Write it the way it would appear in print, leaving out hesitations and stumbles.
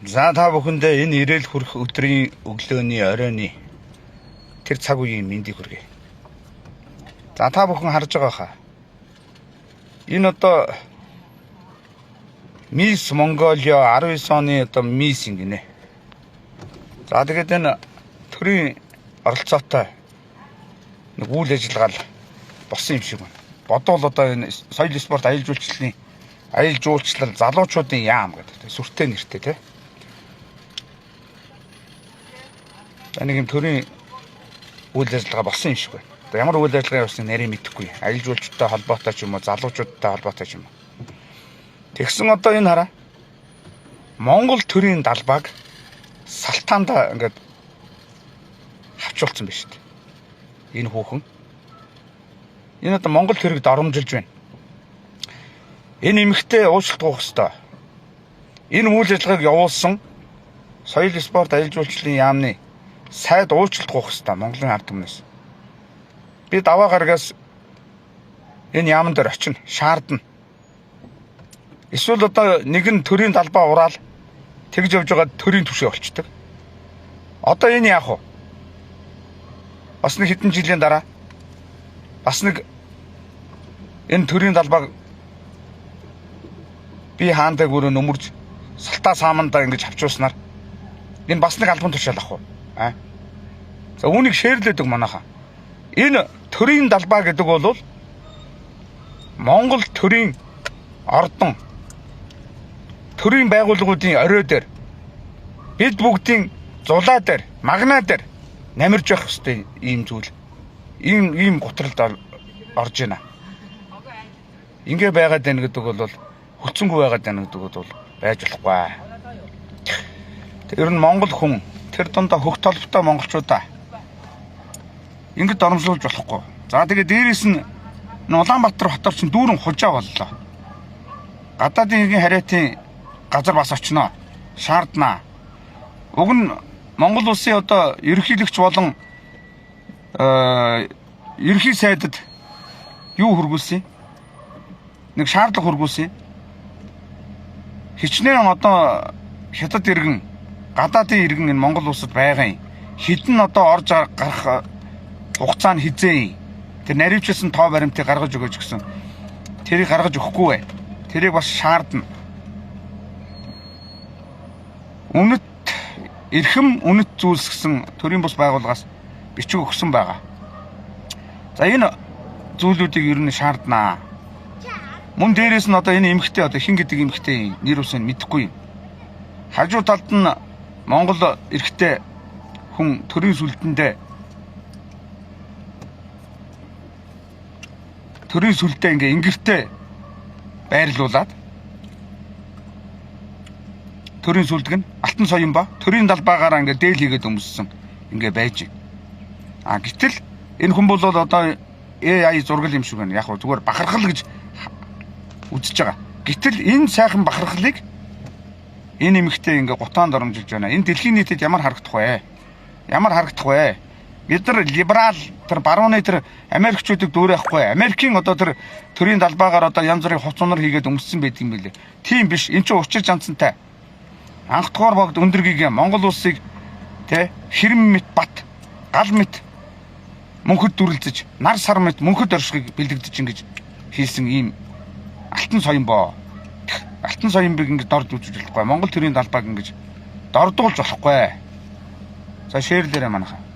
За та бүхэндээ энэ ирээл хүрэх өдрийн өглөөний оройны тэр цаг үеийн мэндийг хүргэе. За та бүхэн харж байгаа хаа. Энэ одоо Мисс Монголио 19 оны одоо мисс ингэнэ. За тэгээд энэ төрийн оролцоотой нэг үйл ажиллагаа болсон юм шиг байна. Бодвол одоо энэ соёл спорт аялал жуулчлал залуучуудын яам гэдэг сүртэй нэртэй тий. Нэг юм төрийн үйл ажиллагаа болсон юм шиг байна. Одоо ямар үйл ажиллагаа явуулсныг нарийн мэдэхгүй. Аялал жуулчдтай холбоотой ч юм уу, залуучуудтай холбоотой ч юм уу. Тэгсэн одоо энэ хараа. Монгол төрийн далбааг салтаанда ингээд хавчуулсан байна шүү дээ. Энэ хүүхэн. Энэ одоо Монгол төрийг доромжилж байна. Энэ эмэгтэй уучлалт гуйх ёстой. Энэ үйл ажиллагааг явуулсан соёл спорт аялал жуулчлалын яамны сайд уучлалт гуйх ёстой Монголын ард түмнээс. Би даваа гарагаас энэ яамн дээр очино, шаардна. Эсвэл одоо нэгэн төрийн талбай ураал тэгж явж байгаа төрийн түвшээ болчдөг. Одоо энэ яах вэ? Бас нэг хэдэн жилийн дараа бас нэг энэ төрийн талбайг би хаантай гөрөө нөмөрж салтаа саамандаа ингэж авчууснаар энэ бас нэг албан тушаал ах уу? За үүнийг шеэрлээдэг манайхаа. Энэ төрийн далбай гэдэг бол Монгол төрийн ордон төрийн байгууллагуудын орой дээр бид бүгдийн зулаа дээр магнаа дээр намирж явах хэвээр ийм зүйл ийм готролд орж байна. Ингээ байгаад байна гэдэг бол хүлцэнгүй байгаад байна гэдэг бол байж болохгүй. Тэр нь Монгол хүн тэр дундаа хөх толботой монголчуудаа ингэж доромжлуулж болохгүй. За тэгээд дээрээс нь Улаанбаатар хотоор чинь дүүрэн хужаа боллоо. Гадаадын иргэн хариатын газар бас очноо. Шаарднаа. Уг нь Монгол улсын одоо ерөнхийлөгч болон ерөнхий сайдад юу хөргүүлсэн? Нэг шаардлага хөргүүлсэн. Хичнээн одоо хятад иргэн, гадаадын иргэн энэ Монгол улсад байгаа юм. Хідэн одоо орж гарах хугацаа нь хизээ. Тэр наривчилсан тоо баримтыг гаргаж өгөөч гэсэн. Тэрийг гаргаж өгөхгүй бай. Тэрийг бас шаардна. Үнэт эрхэм үнэт зүйлсгсэн төрийн бус байгууллагаас бичиг өгсөн байгаа. За энэ зүйлүүдийг ер нь шаарднаа. Мөн дээрээс нь одоо энэ эмэгтэй одоо хин гэдэг эмэгтэй нэр үсэнд мэдэхгүй юм. Хажуу талд нь Монгол эрэгтэй хүн төрийн сүлдээ ингээ ингэртэй байрлуулад төрийн сүлдэг нь алтан соён ба төрийн далбаагаараа ингээ дээл хийгээд өмссөн ингээ байж. Гэтэл энэ хүн бол одоо AI зургал юм шиг байна. Яг зүгээр бахархал гэж үзэж байгаа. Гэтэл энэ сайхан бахархлыг энэ эмэгтэй ингээ гутаанд оромжилж байна. Энэ дэлхийн нийтэд ямар харагдах вэ? Ямар харагдах вэ? Бид нар либерал тэр барууны тэр Америкчуудыг дүүрэхгүй. Америкийн одоо тэр төрийн далбаагаар одоо янз бүрийн хуц унар хийгээд өмссөн байдаг юм билээ. Тийм биш. Энд чинь учир жанцантай. Анх дугаар богд өндөргийг Монгол улсыг тэ хэрэм мэт бат, гал мэт мөнхөд дүрлзэж, нар сар мэт мөнхөд оршихыг бэлдэгдэж ингэж хийсэн ийм алтан соён боо. Алтан соёныг ингэж дорд үзэж болохгүй. Монгол төрийн далбааг ингэж дордуулж болохгүй. За шеэрлээрээ манайхаа.